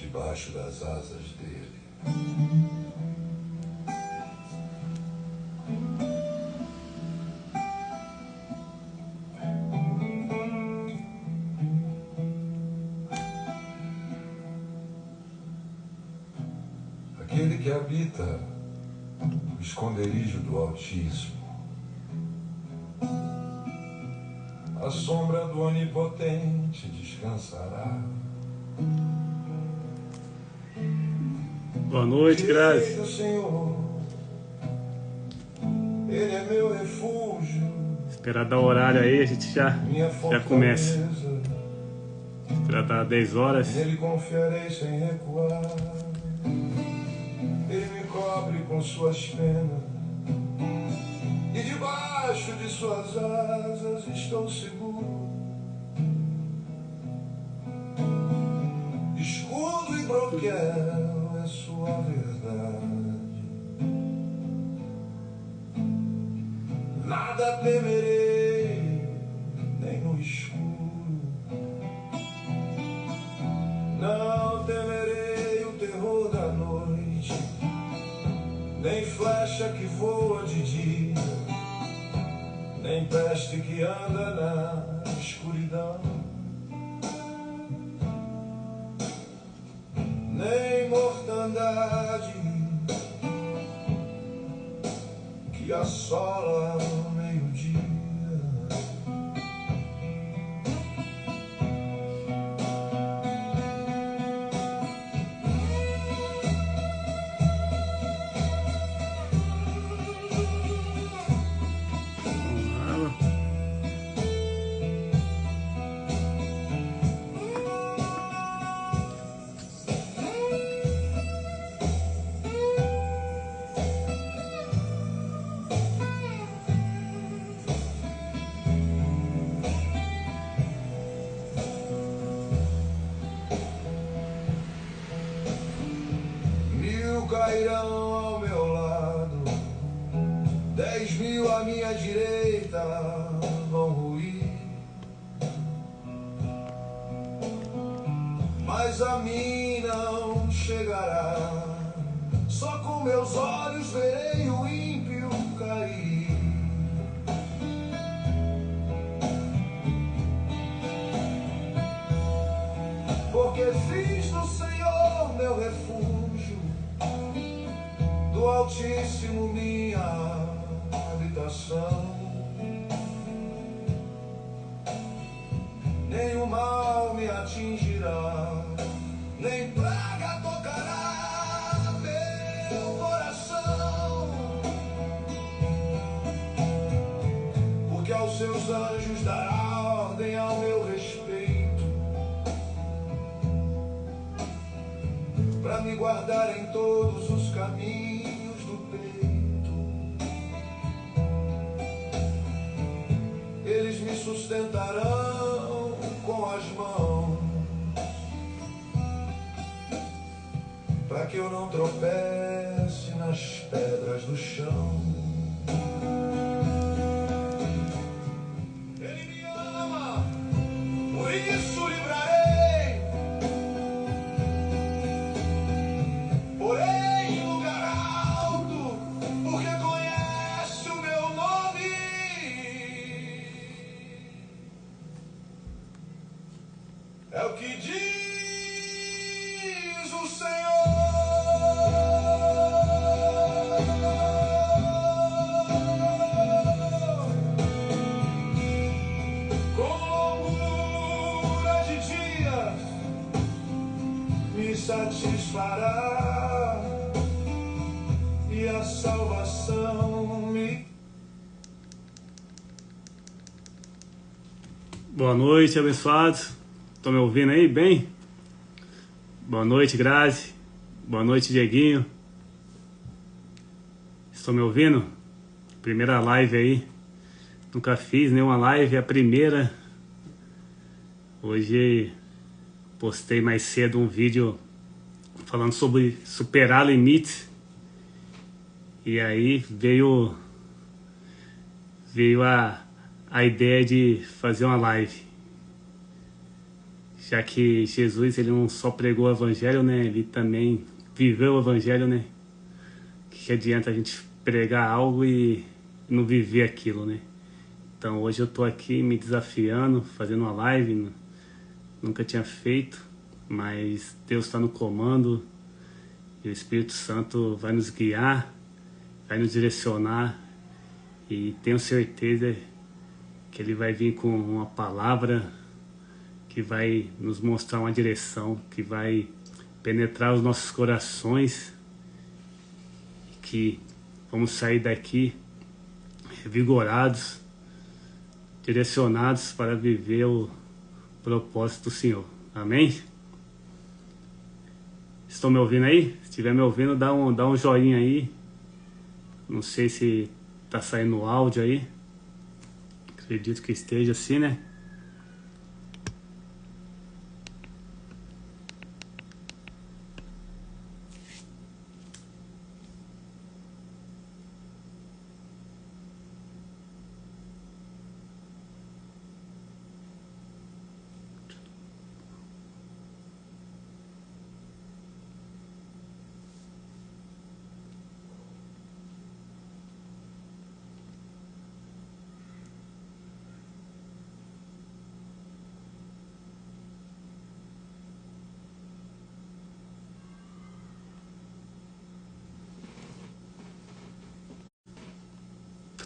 debaixo das asas dele. Aquele que habita o esconderijo do Altíssimo, a sombra do Onipotente descansará. Boa noite, Grazi. Do Senhor, Ele é meu refúgio. Esperar dar o horário aí, a gente já começa. Esperar dar 10 horas. Nele confiarei sem recuar. Ele me cobre com suas penas, e debaixo de suas asas estou seguro. Escudo e broquel é sua verdade. Nada temerei, nem no escuro. Não temerei o terror da noite, nem flecha que voa de dia, nem peste que anda na escuridão, nem mortandade que assola ao meio-dia. Cairão ao meu lado, 10.000 à minha direita vão ruir, mas a mim não chegará. Só com meus olhos verei o ímpio cair. Porque fiz do Senhor meu refúgio, do Altíssimo minha habitação. Nenhum mal me atingirá, nem praga tocará meu coração. Porque aos seus anjos dará ordem ao meu respeito, para me guardar em todos os caminhos. Eles me sustentarão com as mãos, para que eu não tropece nas pedras do chão. Ele me ama, por isso livrarei. Porém, em lugar alto, porque conhece o meu nome. É o que diz o Senhor. Com longura de dias me satisfará, e a salvação me... Boa noite, abençoados. Estão me ouvindo aí bem? Boa noite, Grazi. Boa noite, Dieguinho. Estão me ouvindo? Primeira live aí. Nunca fiz nenhuma live, é a primeira. Hoje postei mais cedo um vídeo falando sobre superar limites. E aí veio a ideia de fazer uma live. já que Jesus ele não só pregou o evangelho, né? Ele também viveu o evangelho, né? Que adianta a gente pregar algo e não viver aquilo, né? Então hoje eu tô aqui me desafiando, fazendo uma live, nunca tinha feito, mas Deus está no comando e o Espírito Santo vai nos guiar, vai nos direcionar e tenho certeza que Ele vai vir com uma palavra que vai nos mostrar uma direção, que vai penetrar os nossos corações, que vamos sair daqui revigorados, direcionados para viver o propósito do Senhor. Amém? Estão me ouvindo aí? Se estiver me ouvindo, dá um joinha aí. Não sei se tá saindo o áudio aí. Acredito que esteja assim, né?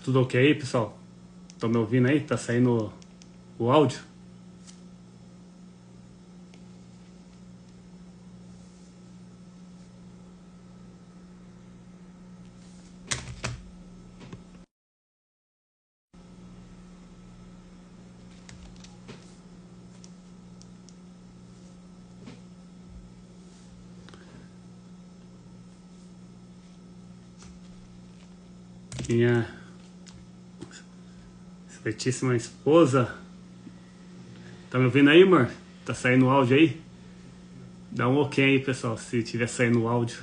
Tudo ok aí, pessoal? Estão me ouvindo aí? Tá saindo o áudio? Minha excelentíssima esposa. Tá me ouvindo aí, amor? Tá saindo o áudio aí? Dá um ok aí, pessoal, se tiver saindo o áudio.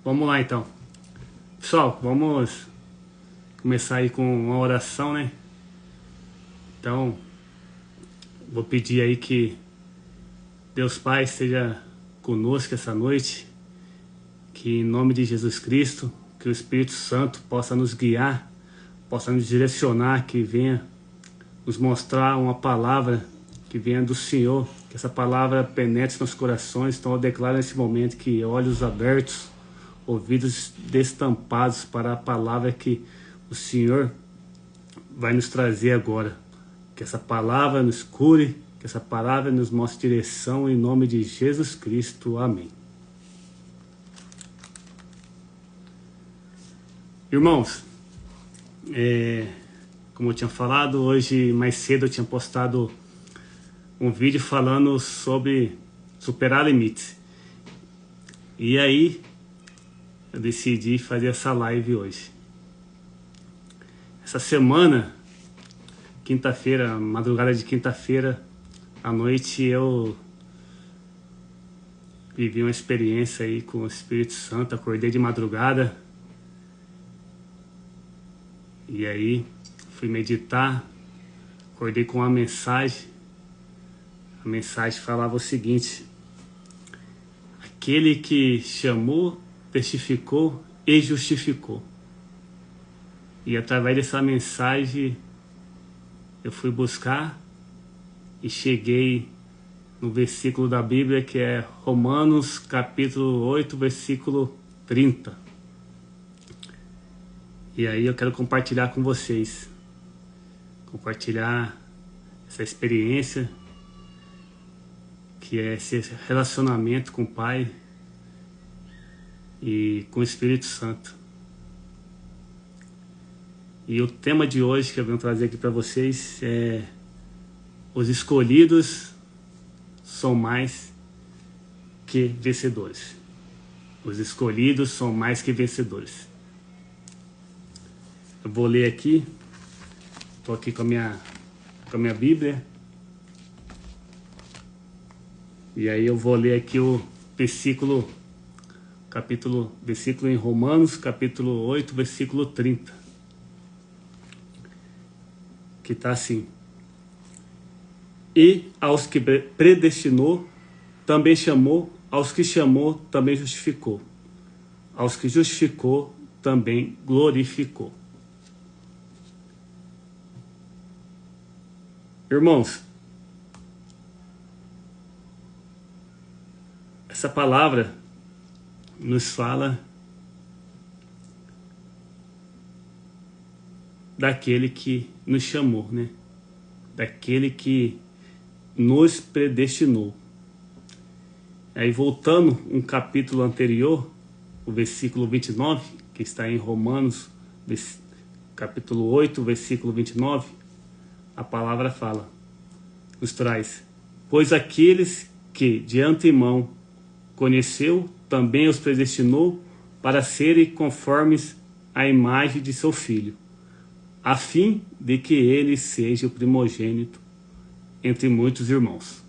Vamos lá então. Pessoal, vamos começar aí com uma oração, né? Então, vou pedir aí que Deus Pai esteja conosco essa noite, que em nome de Jesus Cristo, que o Espírito Santo possa nos guiar, possa nos direcionar, que venha nos mostrar uma palavra que venha do Senhor, que essa palavra penetre nos corações. Então eu declaro nesse momento que olhos abertos, ouvidos destampados para a palavra que o Senhor vai nos trazer agora. Que essa palavra nos cure, que essa palavra nos mostre direção, em nome de Jesus Cristo. Amém. Irmãos, como eu tinha falado, hoje mais cedo eu tinha postado um vídeo falando sobre superar limites. E aí eu decidi fazer essa live hoje. Essa semana, quinta-feira, madrugada de quinta-feira à noite, eu vivi uma experiência aí com o Espírito Santo. Acordei de madrugada e aí fui meditar, acordei com uma mensagem. A mensagem falava o seguinte: aquele que chamou, testificou e justificou. E através dessa mensagem eu fui buscar e cheguei no versículo da Bíblia que é Romanos capítulo 8, versículo 30. E aí eu quero compartilhar com vocês, compartilhar essa experiência que é esse relacionamento com o Pai e com o Espírito Santo. E o tema de hoje que eu venho trazer aqui para vocês é: os escolhidos são mais que vencedores. Os escolhidos são mais que vencedores. Eu vou ler aqui, estou aqui com a minha Bíblia. E aí eu vou ler aqui o versículo em Romanos, capítulo 8, versículo 30. Que está assim: e aos que predestinou, também chamou; aos que chamou, também justificou; aos que justificou, também glorificou. Irmãos, essa palavra nos fala daquele que nos chamou, né? Daquele que nos predestinou. Aí, voltando um capítulo anterior, o versículo 29, que está em Romanos, capítulo 8, versículo 29, a palavra fala, nos traz: pois aqueles que de antemão conheceu, também os predestinou para serem conformes à imagem de seu Filho, a fim de que ele seja o primogênito entre muitos irmãos.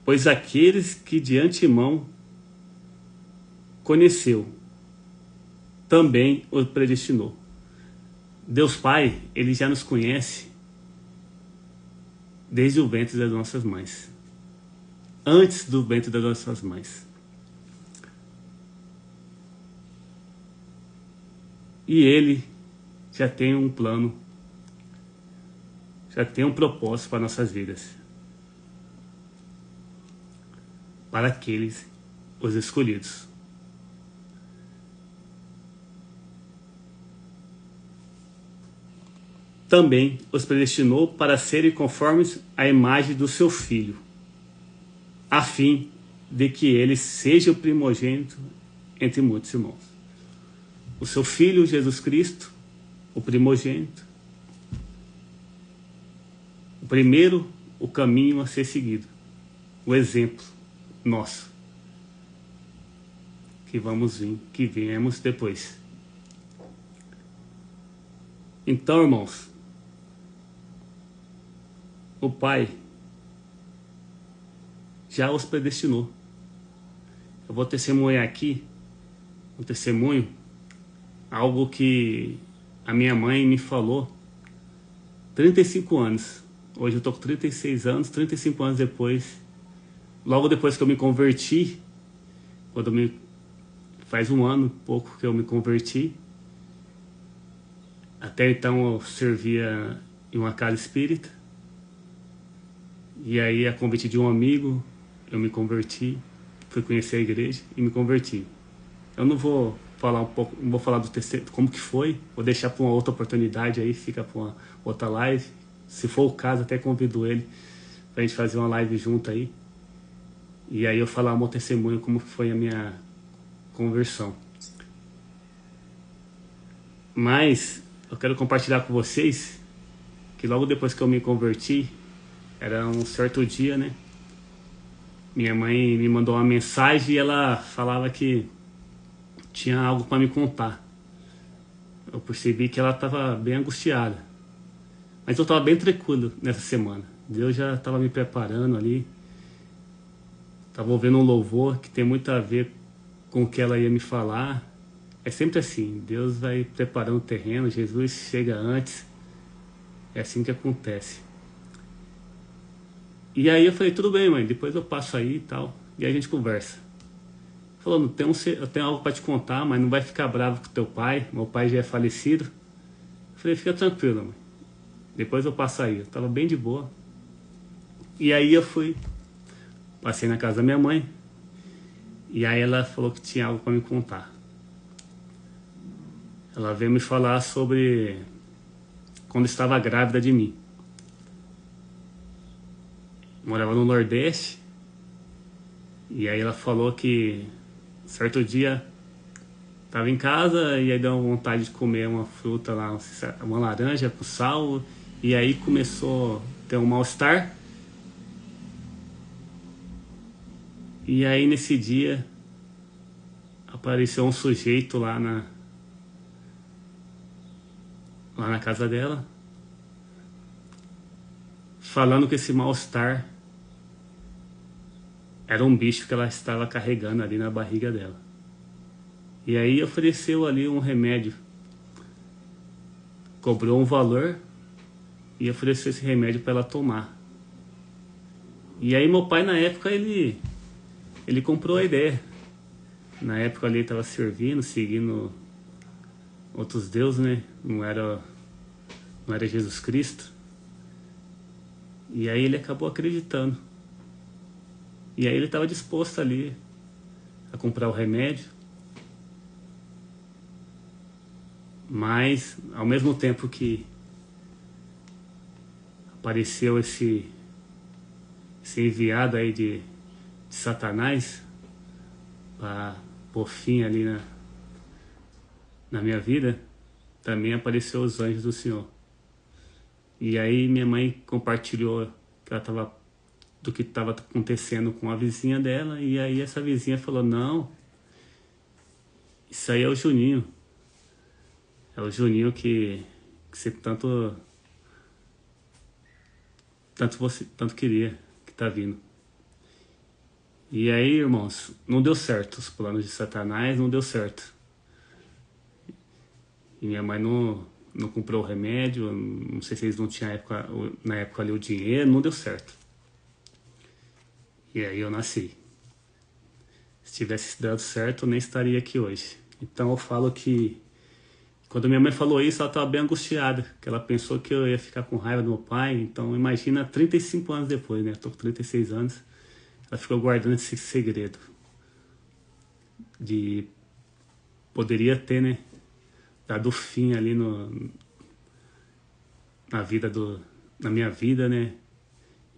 Pois aqueles que de antemão conheceu, também os predestinou. Deus Pai, Ele já nos conhece desde o ventre das nossas mães. Antes do ventre das nossas mães. E Ele já tem um plano, já tem um propósito para nossas vidas. Para aqueles, os escolhidos. Também os predestinou para serem conformes à imagem do seu Filho, a fim de que ele seja o primogênito entre muitos irmãos. O seu Filho, Jesus Cristo, o primogênito, o primeiro, o caminho a ser seguido, o exemplo nosso, que viemos depois. Então, irmãos, o Pai já os predestinou. Eu vou testemunhar aqui, um testemunho, algo que a minha mãe me falou 35 anos. Hoje eu estou com 36 anos, 35 anos depois, logo depois que eu me converti, faz um ano e pouco que eu me converti. Até então eu servia em uma casa espírita. E aí, a convite de um amigo, eu me converti, fui conhecer a igreja e me converti. Eu não vou falar não vou falar do terceiro, como que foi, vou deixar para uma outra oportunidade aí, fica para uma outra live. Se for o caso, até convido ele para a gente fazer uma live junto aí. E aí eu falar o meu testemunho, como foi a minha conversão. Mas eu quero compartilhar com vocês que logo depois que eu me converti, era um certo dia, né? Minha mãe me mandou uma mensagem e ela falava que tinha algo para me contar. Eu percebi que ela estava bem angustiada. Mas eu estava bem tranquilo nessa semana. Deus já estava me preparando ali. Estava ouvindo um louvor que tem muito a ver com o que ela ia me falar. É sempre assim, Deus vai preparando o terreno, Jesus chega antes. É assim que acontece. E aí eu falei, tudo bem, mãe, depois eu passo aí e tal. E aí a gente conversa. Falou, eu tenho algo para te contar, mas não vai ficar bravo com teu pai. Meu pai já é falecido. Eu falei, fica tranquilo, mãe. Depois eu passo aí. Eu tava bem de boa. E aí eu passei na casa da minha mãe. E aí ela falou que tinha algo para me contar. Ela veio me falar sobre quando estava grávida de mim. Morava no Nordeste. E aí ela falou que certo dia estava em casa e aí deu vontade de comer uma fruta lá, uma laranja com sal. E aí começou a ter um mal-estar. E aí nesse dia apareceu um sujeito lá na casa dela, falando que esse mal-estar era um bicho que ela estava carregando ali na barriga dela. E aí ofereceu ali um remédio, cobrou um valor e ofereceu esse remédio para ela tomar. E aí meu pai na época ele comprou a ideia. Na época ali ele estava servindo, seguindo outros deuses, né? Não era Jesus Cristo. E aí ele acabou acreditando. E aí ele estava disposto ali a comprar o remédio. Mas ao mesmo tempo que apareceu esse enviado aí de Satanás para pôr fim ali na minha vida, também apareceu os anjos do Senhor. E aí minha mãe compartilhou do que estava acontecendo com a vizinha dela, e aí essa vizinha falou, não, isso aí é o Juninho. É o Juninho que você tanto queria, que tá vindo. E aí, irmãos, não deu certo. Os planos de Satanás não deu certo. E minha mãe não comprou o remédio. Não sei se eles não tinham na época ali o dinheiro. Não deu certo. E aí eu nasci. Se tivesse dado certo, eu nem estaria aqui hoje. Então eu falo que quando minha mãe falou isso, ela estava bem angustiada, que ela pensou que eu ia ficar com raiva do meu pai. Então imagina 35 anos depois, né? Estou com 36 anos. Ela ficou guardando esse segredo. Poderia ter, né? Dado fim ali na minha vida, né?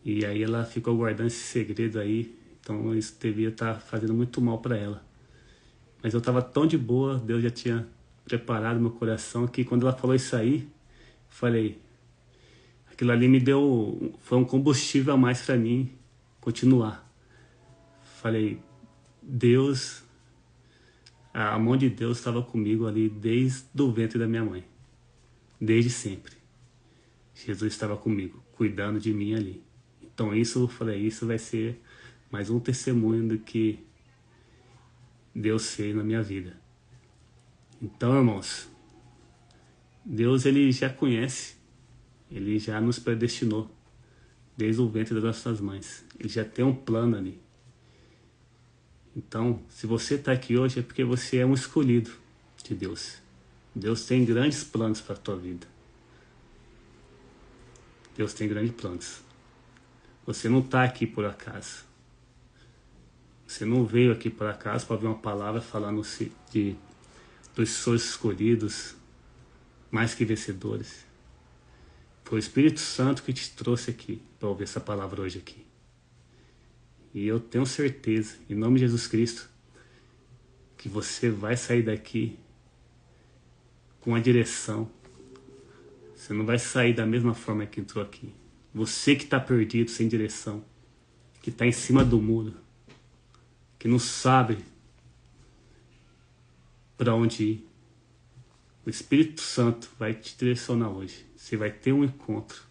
E aí ela ficou guardando esse segredo aí. Então isso devia estar fazendo muito mal para ela. Mas eu estava tão de boa, Deus já tinha preparado meu coração, que quando ela falou isso aí, falei, aquilo ali foi um combustível a mais para mim continuar. Falei, Deus, a mão de Deus estava comigo ali desde o ventre da minha mãe, desde sempre. Jesus estava comigo, cuidando de mim ali. Então isso, eu falei, isso vai ser mais um testemunho do que Deus fez na minha vida. Então, irmãos, Deus ele já conhece, ele já nos predestinou desde o ventre das nossas mães. Ele já tem um plano ali. Então, se você está aqui hoje é porque você é um escolhido de Deus. Deus tem grandes planos para a tua vida. Deus tem grandes planos. Você não está aqui por acaso. Você não veio aqui por acaso para ouvir uma palavra falando dos seus escolhidos, mais que vencedores. Foi o Espírito Santo que te trouxe aqui para ouvir essa palavra hoje aqui. E eu tenho certeza, em nome de Jesus Cristo, que você vai sair daqui com a direção. Você não vai sair da mesma forma que entrou aqui. Você que está perdido, sem direção, que está em cima do muro, que não sabe para onde ir. O Espírito Santo vai te direcionar hoje. Você vai ter um encontro.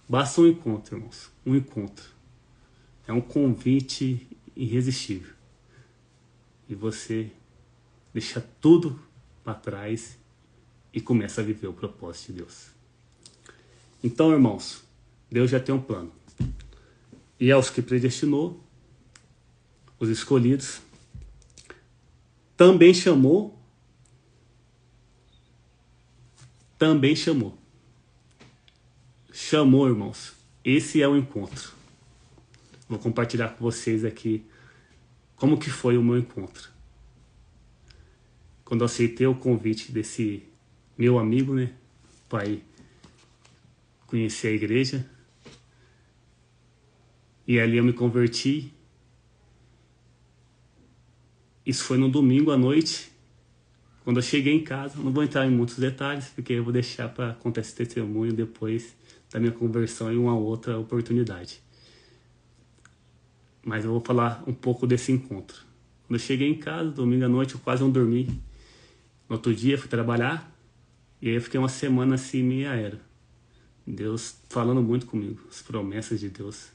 Basta um encontro, irmãos. Um encontro. É um convite irresistível. E você deixa tudo para trás e começa a viver o propósito de Deus. Então, irmãos, Deus já tem um plano. E aos que predestinou, os escolhidos, também chamou. Chamou, irmãos. Esse é o encontro. Vou compartilhar com vocês aqui como que foi o meu encontro. Quando eu aceitei o convite desse meu amigo, né, para conhecer a igreja. E ali eu me converti. Isso foi no domingo à noite. Quando eu cheguei em casa, não vou entrar em muitos detalhes, porque eu vou deixar para contar esse testemunho depois da minha conversão em uma outra oportunidade. Mas eu vou falar um pouco desse encontro. Quando eu cheguei em casa, domingo à noite, eu quase não dormi. No outro dia, fui trabalhar, e aí eu fiquei uma semana assim, meio aéreo. Deus falando muito comigo, as promessas de Deus.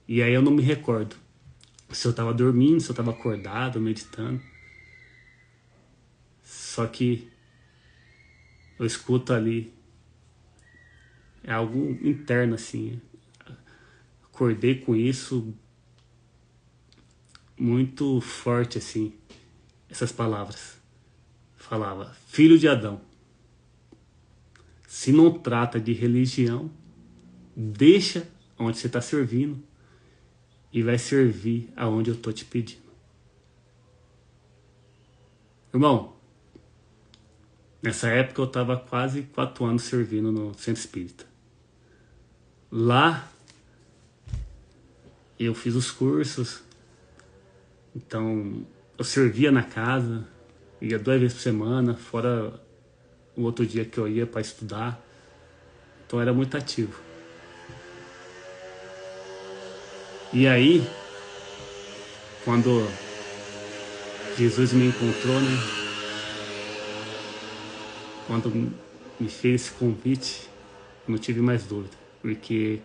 E aí eu não me recordo se eu estava dormindo, se eu estava acordado, meditando. Só que eu escuto ali, é algo interno assim. Acordei com isso muito forte assim, essas palavras. Falava, filho de Adão, se não trata de religião, deixa onde você está servindo e vai servir aonde eu estou te pedindo. Irmão, nessa época eu estava quase 4 anos servindo no Centro Espírita. Lá eu fiz os cursos, então eu servia na casa, ia 2 vezes por semana, fora o outro dia que eu ia para estudar. Então era muito ativo. E aí, quando Jesus me encontrou, né? Quando me fez esse convite, eu não tive mais dúvida. Porque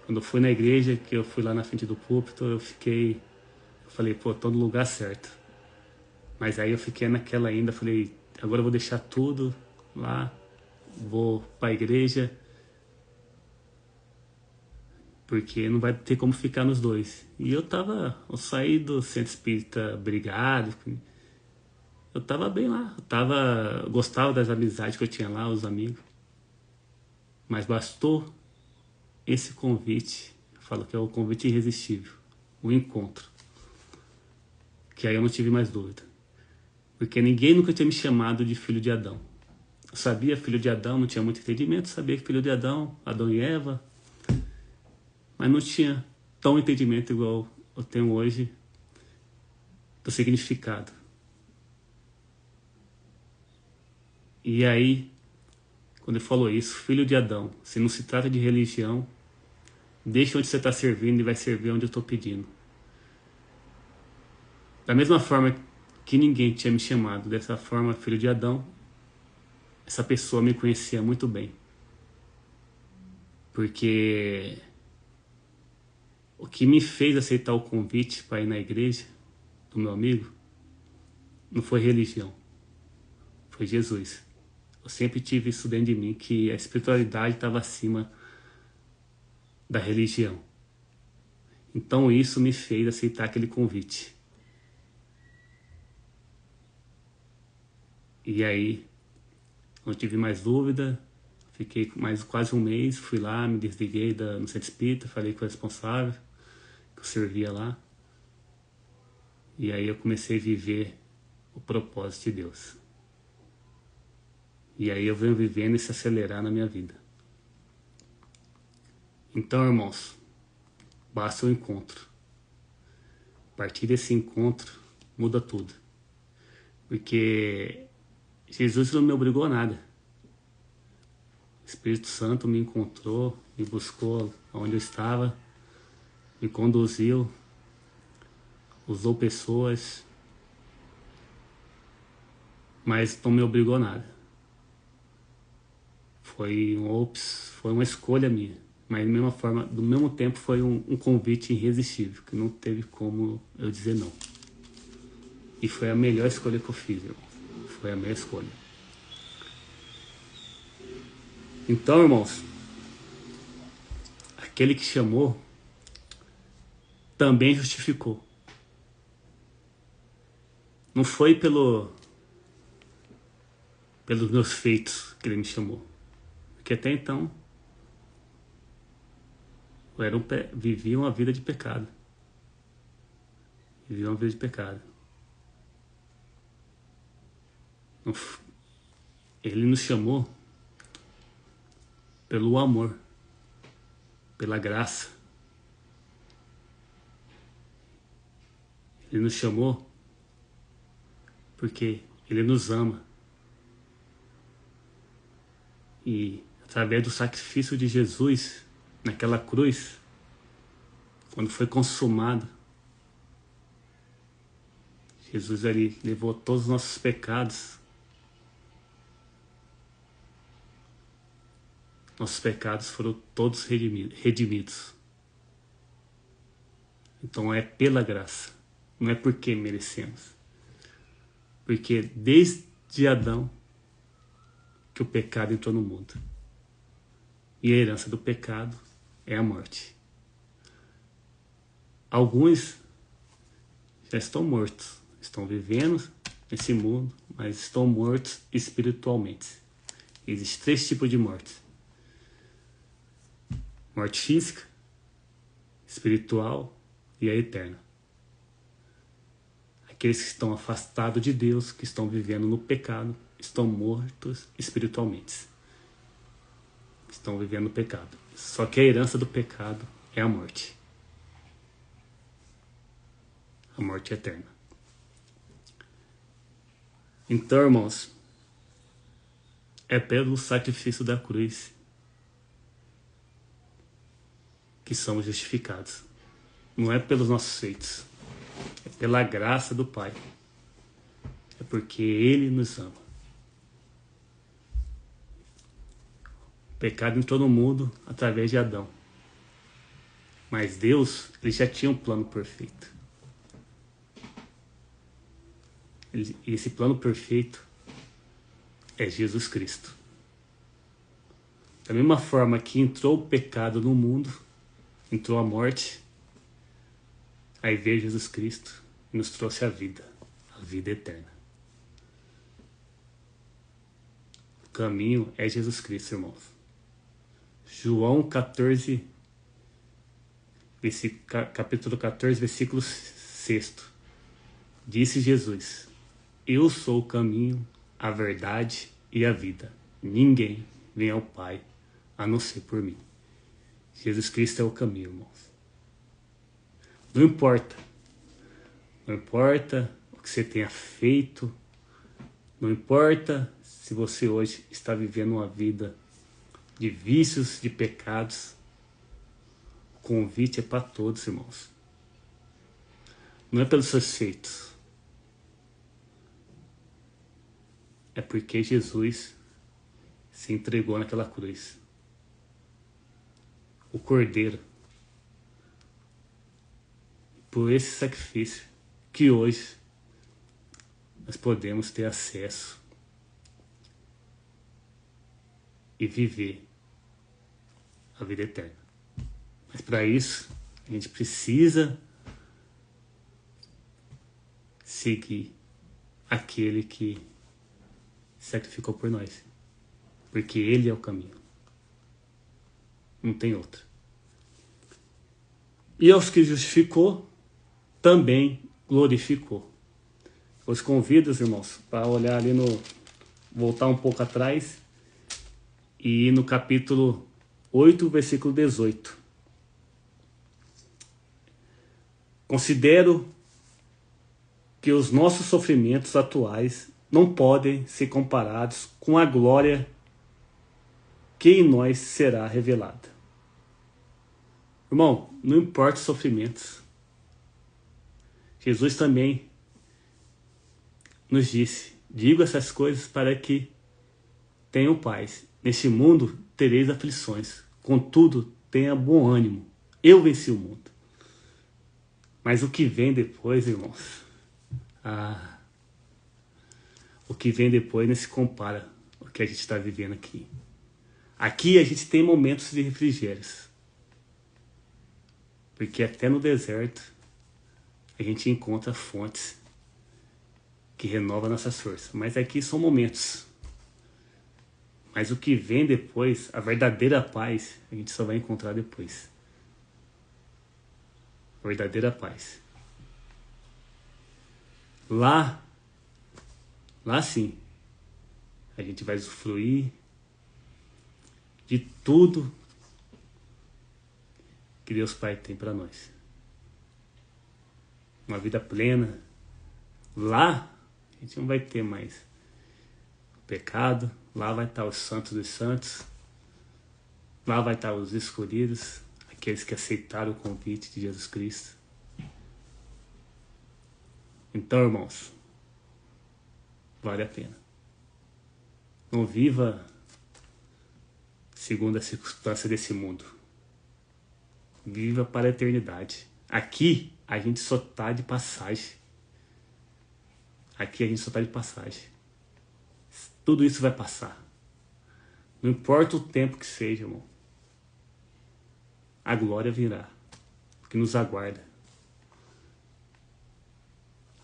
quando eu fui na igreja, que eu fui lá na frente do púlpito, eu falei, pô, tô no lugar certo. Mas aí eu fiquei naquela ainda, falei, agora eu vou deixar tudo lá, vou pra igreja, porque não vai ter como ficar nos dois. E eu saí do Centro Espírita brigado, eu tava bem lá, gostava das amizades que eu tinha lá, os amigos. Mas bastou esse convite, eu falo que é o convite irresistível, o encontro. Que aí eu não tive mais dúvida. Porque ninguém nunca tinha me chamado de filho de Adão. Eu sabia filho de Adão, não tinha muito entendimento, sabia que filho de Adão, Adão e Eva, mas não tinha tão entendimento igual eu tenho hoje do significado. E aí, quando ele falou isso, filho de Adão, se não se trata de religião, deixa onde você está servindo e vai servir onde eu estou pedindo. Da mesma forma que ninguém tinha me chamado dessa forma, filho de Adão, essa pessoa me conhecia muito bem. Porque o que me fez aceitar o convite para ir na igreja do meu amigo não foi religião, foi Jesus. Eu sempre tive isso dentro de mim, que a espiritualidade estava acima da religião. Então isso me fez aceitar aquele convite. E aí, não tive mais dúvida, fiquei mais quase um mês, fui lá, me desliguei no Centro Espírita, falei com o responsável, que eu servia lá. E aí eu comecei a viver o propósito de Deus. E aí eu venho vivendo e se acelerar na minha vida. Então, irmãos, basta o encontro. A partir desse encontro, muda tudo. Porque Jesus não me obrigou a nada. O Espírito Santo me encontrou, me buscou onde eu estava, me conduziu, usou pessoas, mas não me obrigou a nada. Foi uma escolha minha. Mas da mesma forma, do mesmo tempo foi um convite irresistível, que não teve como eu dizer não. E foi a melhor escolha que eu fiz, irmão. Foi a melhor escolha. Então, irmãos, aquele que chamou também justificou. Não foi pelos meus feitos que ele me chamou. Porque até então eu vivia uma vida de pecado. Vivia uma vida de pecado. Ele nos chamou pelo amor, pela graça. Ele nos chamou porque ele nos ama. E através do sacrifício de Jesus naquela cruz, quando foi consumado, Jesus ali levou todos os nossos pecados. Nossos pecados foram todos redimidos. Então é pela graça, não é porque merecemos. Porque desde Adão que o pecado entrou no mundo. E a herança do pecado é a morte. Alguns já estão mortos, estão vivendo nesse mundo, mas estão mortos espiritualmente. Existem 3 tipos de morte: morte física, espiritual e a eterna. Aqueles que estão afastados de Deus, que estão vivendo no pecado, estão mortos espiritualmente. Estão vivendo no pecado. Só que a herança do pecado é a morte. A morte eterna. Então, irmãos, é pelo sacrifício da cruz que somos justificados. Não é pelos nossos feitos. É pela graça do Pai. É porque Ele nos ama. O pecado entrou no mundo através de Adão. Mas Deus, Ele já tinha um plano perfeito. E esse plano perfeito é Jesus Cristo. Da mesma forma que entrou o pecado no mundo, entrou a morte, aí veio Jesus Cristo e nos trouxe a vida eterna. O caminho é Jesus Cristo, irmãos. João 14, capítulo 14, versículo 6. Disse Jesus: eu sou o caminho, a verdade e a vida. Ninguém vem ao Pai a não ser por mim. Jesus Cristo é o caminho, irmãos. Não importa. Não importa o que você tenha feito. Não importa se você hoje está vivendo uma vida de vícios, de pecados. O convite é para todos, irmãos. Não é pelos seus feitos. É porque Jesus se entregou naquela cruz. O Cordeiro. Por esse sacrifício que hoje nós podemos ter acesso e viver a vida eterna. Mas para isso, a gente precisa seguir aquele que sacrificou por nós. Porque Ele é o caminho. Não tem outro. E aos que justificou, também glorificou. Os convido, irmãos, para olhar ali voltar um pouco atrás e ir no capítulo 8, versículo 18. Considero que os nossos sofrimentos atuais não podem ser comparados com a glória que em nós será revelada. Irmão, não importa os sofrimentos. Jesus também nos disse: digo essas coisas para que tenham paz. Neste mundo tereis aflições. Contudo, tenha bom ânimo. Eu venci o mundo. Mas o que vem depois, irmãos? O que vem depois não se compara ao que a gente está vivendo aqui. Aqui a gente tem momentos de refrigérios. Porque até no deserto a gente encontra fontes que renovam nossas forças. Mas aqui são momentos. Mas o que vem depois, a verdadeira paz, a gente só vai encontrar depois. A verdadeira paz. Lá sim, a gente vai usufruir de tudo que Deus Pai tem para nós. Uma vida plena. Lá a gente não vai ter mais pecado. Lá vai estar os santos dos santos. Lá vai estar os escolhidos, aqueles que aceitaram o convite de Jesus Cristo. Então, irmãos, vale a pena. Não viva segundo a circunstância desse mundo. Viva para a eternidade. Aqui a gente só tá de passagem. Aqui a gente só tá de passagem. Tudo isso vai passar. Não importa o tempo que seja, irmão. A glória virá, que nos aguarda.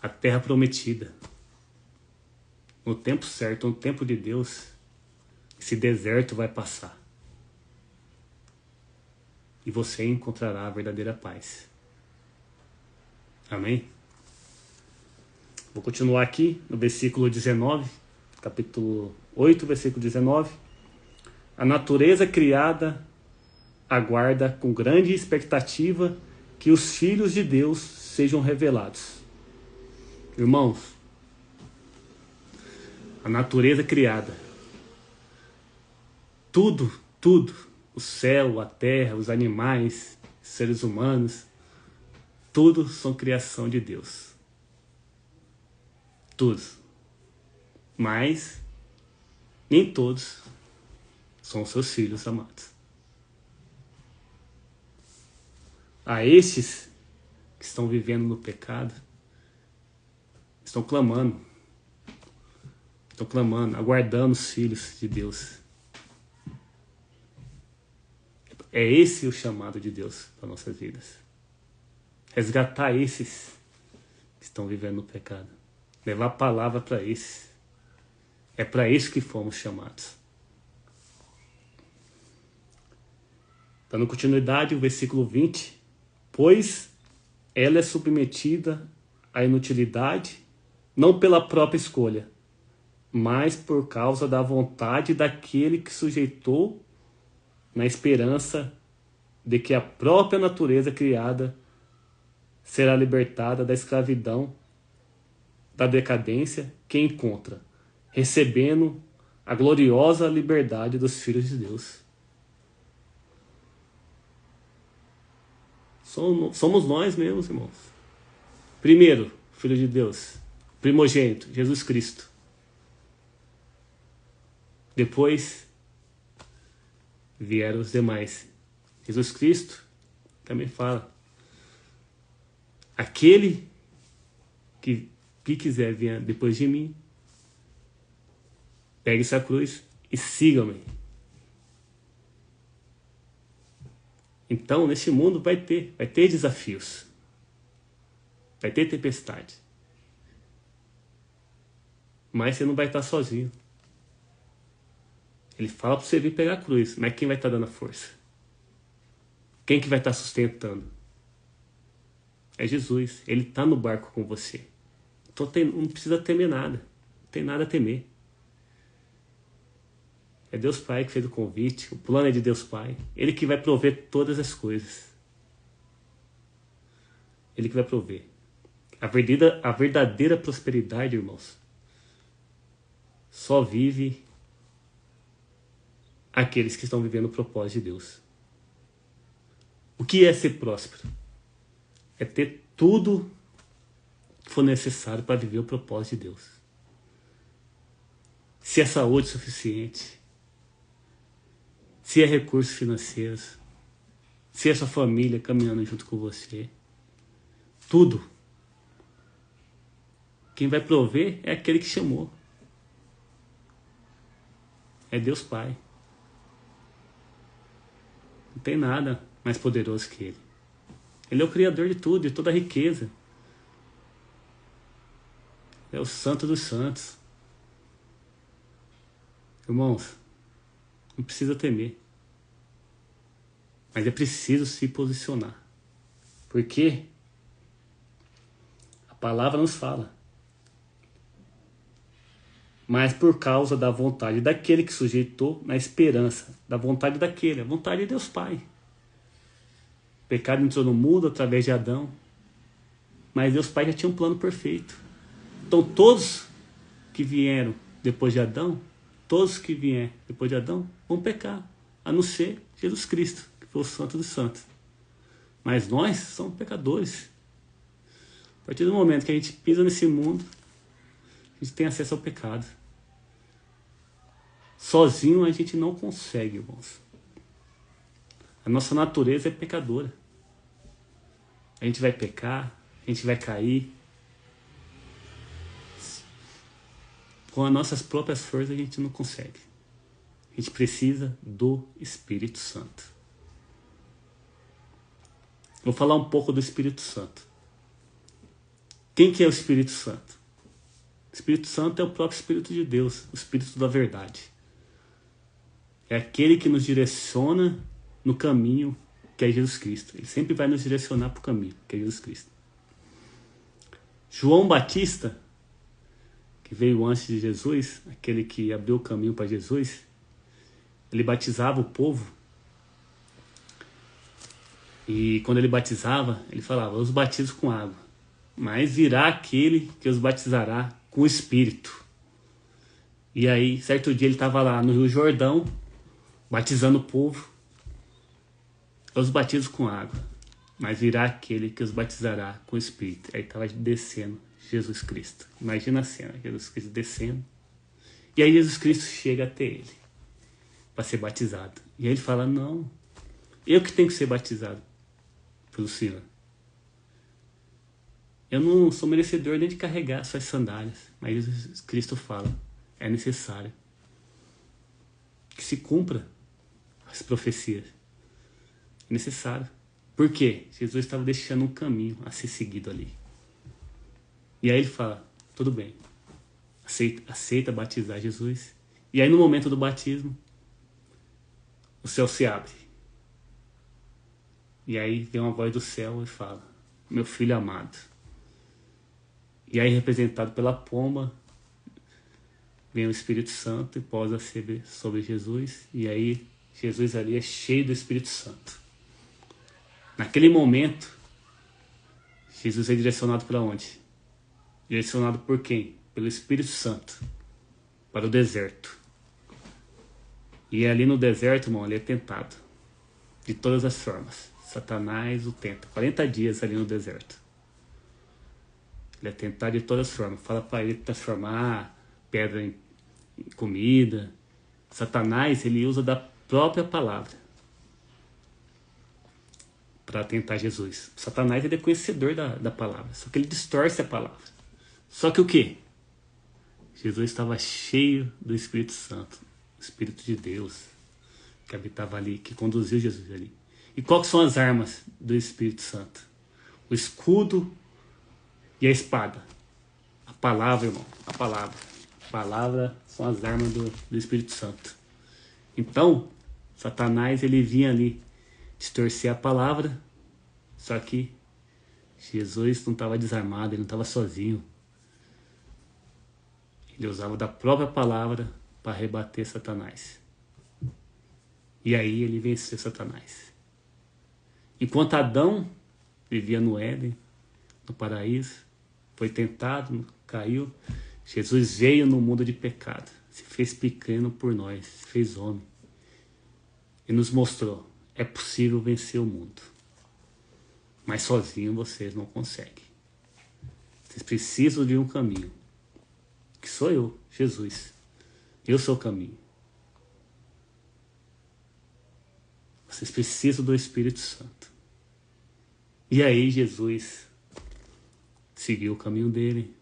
A terra prometida. No tempo certo, no tempo de Deus, esse deserto vai passar. E você encontrará a verdadeira paz. Amém? Vou continuar aqui no versículo 19, capítulo 8, versículo 19. A natureza criada aguarda com grande expectativa que os filhos de Deus sejam revelados. Irmãos, a natureza criada, tudo, o céu, a terra, os animais, os seres humanos, tudo são criação de Deus. Tudo. Mas nem todos são seus filhos amados. A estes que estão vivendo no pecado, estão clamando, aguardando os filhos de Deus. É esse o chamado de Deus para nossas vidas. Resgatar esses que estão vivendo no pecado. Levar a palavra para esses. É para isso que fomos chamados. Dando continuidade, o versículo 20. Pois ela é submetida à inutilidade, não pela própria escolha, mas por causa da vontade daquele que sujeitou, na esperança de que a própria natureza criada será libertada da escravidão, da decadência que encontra, recebendo a gloriosa liberdade dos filhos de Deus. Somos nós mesmos, irmãos. Primeiro, Filho de Deus, primogênito, Jesus Cristo. Depois vieram os demais. Jesus Cristo também fala: aquele que quiser vir depois de mim, pegue essa cruz e siga-me. Então, neste mundo vai ter desafios. Vai ter tempestade. Mas você não vai estar sozinho. Ele fala para você vir pegar a cruz, mas quem vai estar dando a força? Quem que vai estar sustentando? É Jesus. Ele está no barco com você. Então não precisa temer nada. Não tem nada a temer. É Deus Pai que fez o convite. O plano é de Deus Pai. Ele que vai prover todas as coisas. Ele que vai prover. A verdadeira prosperidade, irmãos, só vive aqueles que estão vivendo o propósito de Deus. O que é ser próspero? É ter tudo que for necessário para viver o propósito de Deus. Se é saúde suficiente, se é recursos financeiros, se é sua família caminhando junto com você, tudo. Quem vai prover é aquele que chamou. É Deus Pai. Não tem nada mais poderoso que Ele. Ele é o Criador de tudo, de toda a riqueza. É o Santo dos Santos. Irmãos, não precisa temer. Mas é preciso se posicionar. Porque a palavra nos fala. Mas por causa da vontade daquele que sujeitou, na esperança da vontade daquele, a vontade de Deus Pai. O pecado entrou no mundo através de Adão, mas Deus Pai já tinha um plano perfeito. Então todos que vieram depois de Adão, vão pecar, a não ser Jesus Cristo, que foi o Santo dos Santos. Mas nós somos pecadores. A partir do momento que a gente pisa nesse mundo, a gente tem acesso ao pecado. Sozinho a gente não consegue, irmãos. A nossa natureza é pecadora. A gente vai pecar, a gente vai cair. Com as nossas próprias forças a gente não consegue. A gente precisa do Espírito Santo. Vou falar um pouco do Espírito Santo. Quem que é o Espírito Santo? O Espírito Santo é o próprio Espírito de Deus, o Espírito da verdade. É aquele que nos direciona no caminho que é Jesus Cristo. Ele sempre vai nos direcionar para o caminho que é Jesus Cristo. João Batista, que veio antes de Jesus, aquele que abriu o caminho para Jesus, ele batizava o povo. E quando ele batizava, ele falava, eu os batizo com água, mas virá aquele que os batizará com o Espírito. E aí, certo dia ele estava lá no Rio Jordão, batizando o povo. Eu os batizo com água, mas virá aquele que os batizará com o Espírito. Aí estava descendo Jesus Cristo. Imagina a cena, Jesus Cristo descendo. E aí Jesus Cristo chega até ele para ser batizado. E aí ele fala, não, eu que tenho que ser batizado pelo Senhor. Eu não sou merecedor nem de carregar suas sandálias. Mas Jesus Cristo fala, é necessário que se cumpra as profecias. É necessário. Por quê? Jesus estava deixando um caminho a ser seguido ali. E aí ele fala, tudo bem, aceita batizar Jesus. E aí no momento do batismo, o céu se abre. E aí vem uma voz do céu e fala, meu filho amado. E aí representado pela pomba, vem o Espírito Santo e posa sobre Jesus. E aí Jesus ali é cheio do Espírito Santo. Naquele momento, Jesus é direcionado para onde? Direcionado por quem? Pelo Espírito Santo. Para o deserto. E ali no deserto, irmão, ele é tentado. De todas as formas. Satanás o tenta. 40 dias ali no deserto. Ele é tentado de todas as formas. Fala para ele transformar pedra em comida. Satanás, ele usa da própria palavra para tentar Jesus. Satanás, ele é conhecedor da palavra. Só que ele distorce a palavra. Só que o quê? Jesus estava cheio do Espírito Santo. O Espírito de Deus que habitava ali, que conduziu Jesus ali. E quais são as armas do Espírito Santo? O escudo e a espada. A palavra, irmão. A palavra. A palavra são as armas do Espírito Santo. Então, Satanás, ele vinha ali distorcer a palavra, só que Jesus não estava desarmado, ele não estava sozinho. Ele usava da própria palavra para rebater Satanás. E aí ele venceu Satanás. Enquanto Adão vivia no Éden, no paraíso, foi tentado, caiu, Jesus veio no mundo de pecado, se fez pequeno por nós, se fez homem. E nos mostrou, é possível vencer o mundo. Mas sozinho vocês não conseguem. Vocês precisam de um caminho. Que sou eu, Jesus. Eu sou o caminho. Vocês precisam do Espírito Santo. E aí Jesus seguiu o caminho dele.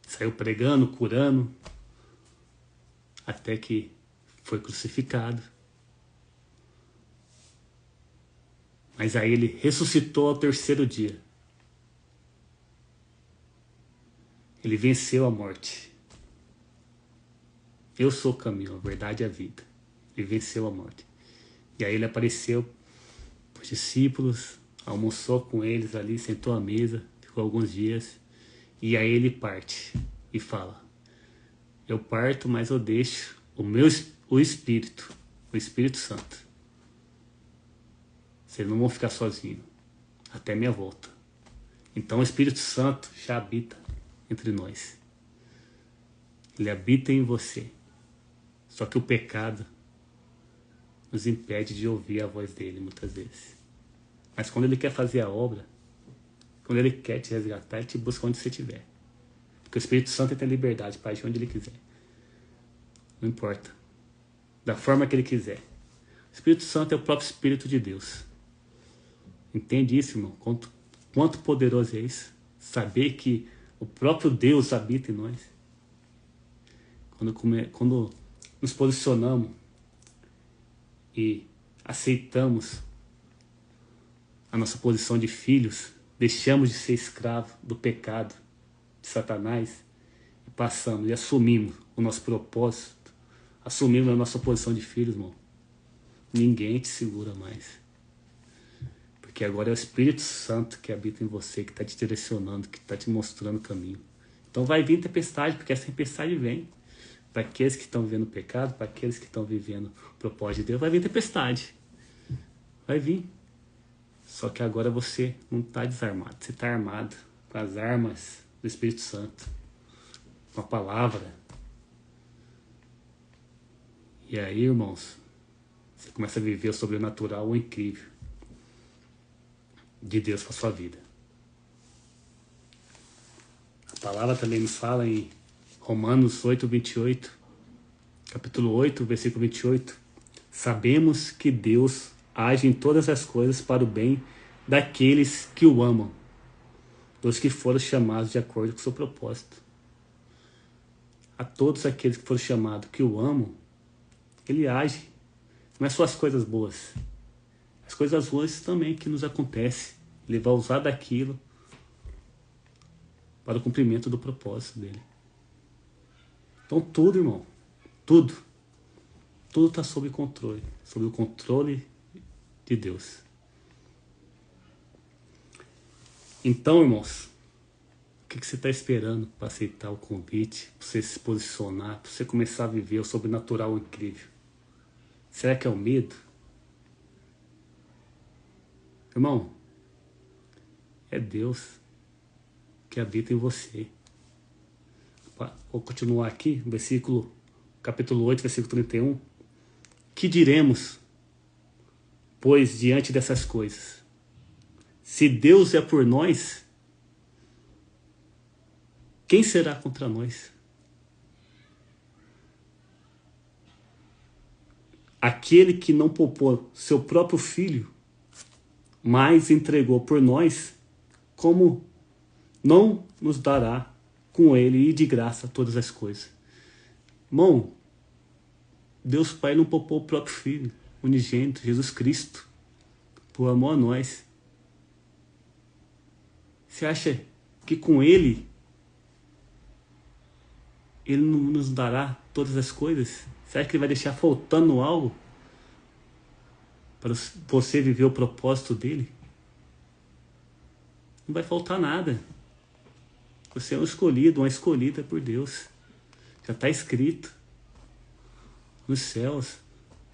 Saiu pregando, curando. Até que foi crucificado. Mas aí ele ressuscitou ao terceiro dia. Ele venceu a morte. Eu sou o caminho, a verdade e a vida. Ele venceu a morte. E aí ele apareceu para os discípulos, almoçou com eles ali, sentou à mesa, ficou alguns dias. E aí ele parte e fala, eu parto, mas eu deixo o Espírito Santo. Vocês não vão ficar sozinhos até minha volta. Então o Espírito Santo já habita entre nós. Ele habita em você. Só que o pecado nos impede de ouvir a voz dele muitas vezes. Mas quando ele quer fazer a obra, quando ele quer te resgatar, ele te busca onde você estiver. Porque o Espírito Santo tem liberdade para agir onde ele quiser. Não importa. Da forma que ele quiser. O Espírito Santo é o próprio Espírito de Deus. Entende isso, irmão? Quanto poderoso é isso? Saber que o próprio Deus habita em nós. Quando nos posicionamos e aceitamos a nossa posição de filhos, deixamos de ser escravo do pecado, de Satanás, e passamos e assumimos o nosso propósito, assumimos a nossa posição de filhos, irmão. Ninguém te segura mais. Porque agora é o Espírito Santo que habita em você, que está te direcionando, que está te mostrando o caminho. Então vai vir tempestade, porque essa tempestade vem. Para aqueles que estão vivendo o pecado, para aqueles que estão vivendo o propósito de Deus, vai vir tempestade. Vai vir. Só que agora você não está desarmado, você está armado com as armas do Espírito Santo, com a palavra. E aí, irmãos, você começa a viver o sobrenatural, o incrível de Deus para sua vida. A palavra também nos fala em Romanos 8, 28, capítulo 8, versículo 28. Sabemos que Deus age em todas as coisas para o bem daqueles que o amam, dos que foram chamados de acordo com o seu propósito. A todos aqueles que foram chamados, que o amam, ele age. Não é só as coisas boas. As coisas boas também que nos acontecem. Ele vai usar daquilo para o cumprimento do propósito dele. Então tudo, irmão, tudo está sob controle, sob o controle de Deus. Então, irmãos, o que você está esperando para aceitar o convite, para você se posicionar, para você começar a viver o sobrenatural incrível? Será que é o medo? Irmão, é Deus que habita em você. Vou continuar aqui, capítulo 8, versículo 31. Que diremos, pois, diante dessas coisas? Se Deus é por nós, quem será contra nós? Aquele que não poupou seu próprio filho, mas entregou por nós, como não nos dará com ele e de graça todas as coisas? Irmão, Deus Pai não poupou o próprio Filho unigênito, Jesus Cristo, por amor a nós. Você acha que com Ele não nos dará todas as coisas? Você acha que Ele vai deixar faltando algo para você viver o propósito dEle? Não vai faltar nada. Você é um escolhido, uma escolhida por Deus. Já está escrito nos céus.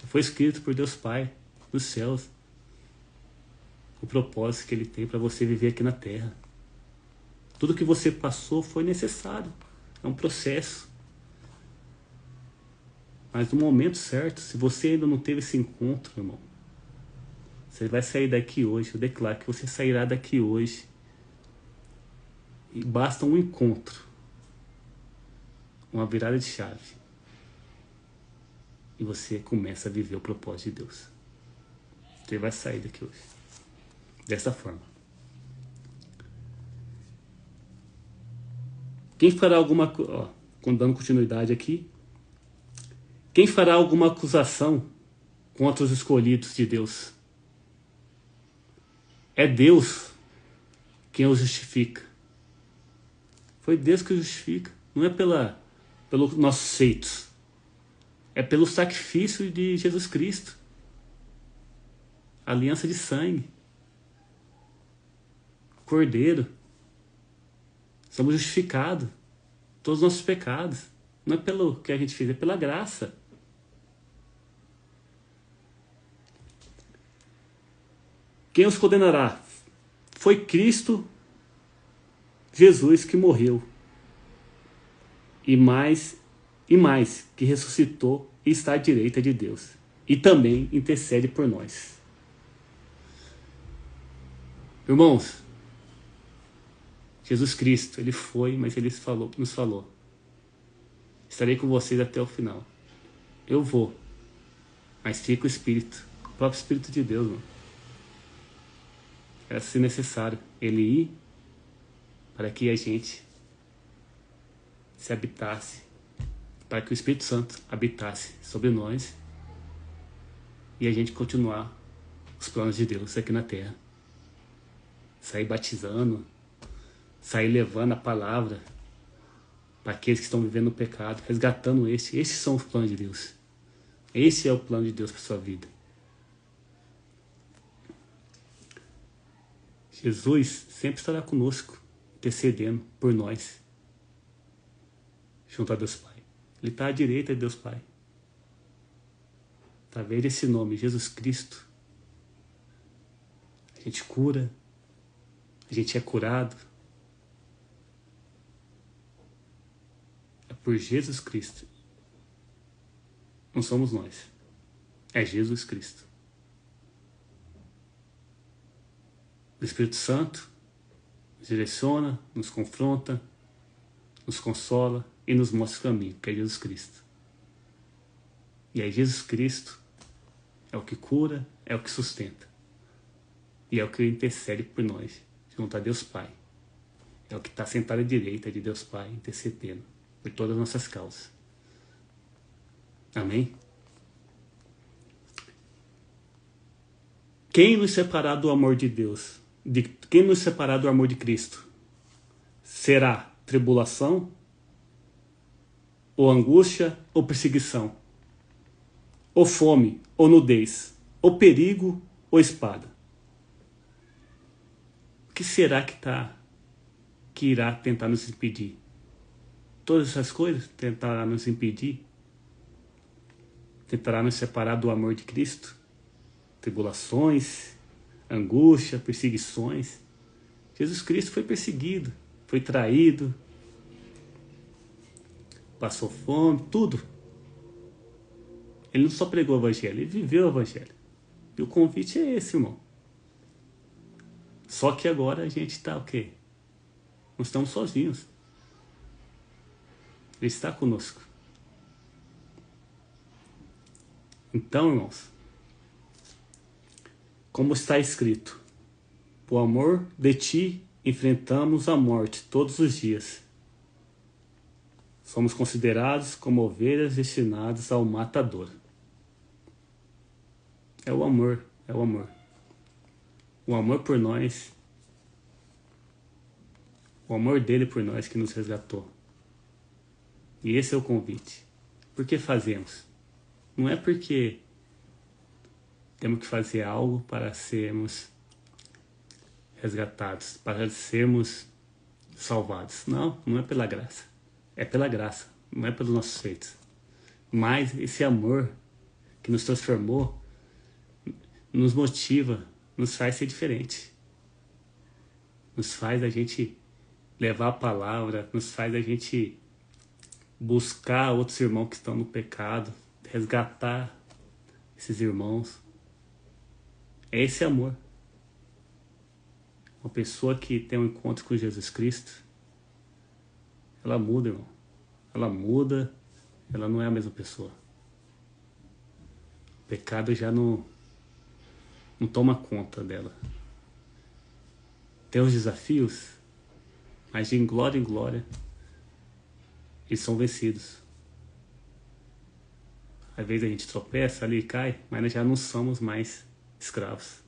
Já foi escrito por Deus Pai nos céus. O propósito que Ele tem para você viver aqui na terra. Tudo que você passou foi necessário. É um processo. Mas no momento certo, se você ainda não teve esse encontro, irmão, você vai sair daqui hoje. Eu declaro que você sairá daqui hoje. E basta um encontro, uma virada de chave, e você começa a viver o propósito de Deus. Você vai sair daqui hoje dessa forma. Quem fará alguma, dando continuidade aqui, quem fará alguma acusação contra os escolhidos de Deus? É Deus quem os justifica. Foi Deus que justifica. Não é pelos nossos feitos. É pelo sacrifício de Jesus Cristo. Aliança de sangue. Cordeiro. Somos justificados. Todos os nossos pecados. Não é pelo que a gente fez, é pela graça. Quem os condenará? Foi Cristo Jesus que morreu, e mais, que ressuscitou e está à direita de Deus, e também intercede por nós. Irmãos, Jesus Cristo, Ele foi, mas Ele nos falou, estarei com vocês até o final. Eu vou, mas fica o Espírito, o próprio Espírito de Deus, mano. era se necessário ele ir para que a gente se habitasse, para que o Espírito Santo habitasse sobre nós e a gente continuar os planos de Deus aqui na terra. Sair batizando, sair levando a palavra para aqueles que estão vivendo no pecado, resgatando esses são os planos de Deus. Esse é o plano de Deus para a sua vida. Jesus sempre estará conosco, intercedendo por nós, junto a Deus Pai. Ele está à direita de Deus Pai. Através desse nome, Jesus Cristo, a gente cura, a gente é curado. É por Jesus Cristo. Não somos nós. É Jesus Cristo. O Espírito Santo nos direciona, nos confronta, nos consola e nos mostra o caminho, que é Jesus Cristo. E aí Jesus Cristo é o que cura, é o que sustenta. E é o que intercede por nós, junto a Deus Pai. É o que está sentado à direita de Deus Pai, intercedendo por todas as nossas causas. Amém? Quem nos separar do amor de Deus? Quem nos separar do amor de Cristo? Será tribulação? Ou angústia? Ou perseguição? Ou fome? Ou nudez? Ou perigo? Ou espada? O que será que irá tentar nos impedir? Todas essas coisas tentará nos impedir? Tentará nos separar do amor de Cristo? Tribulações, angústia, perseguições. Jesus Cristo foi perseguido, foi traído, passou fome, tudo. Ele não só pregou o Evangelho, ele viveu o Evangelho. E o convite é esse, irmão. Só que agora a gente está o quê? Não estamos sozinhos. Ele está conosco. Então, irmãos, como está escrito, por amor de ti enfrentamos a morte todos os dias. Somos considerados como ovelhas destinadas ao matador. É o amor, é o amor. O amor por nós, o amor dele por nós que nos resgatou. E esse é o convite. Por que fazemos? Não é porque temos que fazer algo para sermos resgatados, para sermos salvados. Não, não é pela graça. É pela graça, não é pelos nossos feitos. Mas esse amor que nos transformou, nos motiva, nos faz ser diferente. Nos faz a gente levar a palavra, nos faz a gente buscar outros irmãos que estão no pecado, resgatar esses irmãos. É esse amor. Uma pessoa que tem um encontro com Jesus Cristo, ela muda, irmão. Ela muda, ela não é a mesma pessoa. O pecado já não toma conta dela. Tem os desafios, mas de glória em glória, eles são vencidos. Às vezes a gente tropeça ali e cai, mas nós já não somos mais escravos.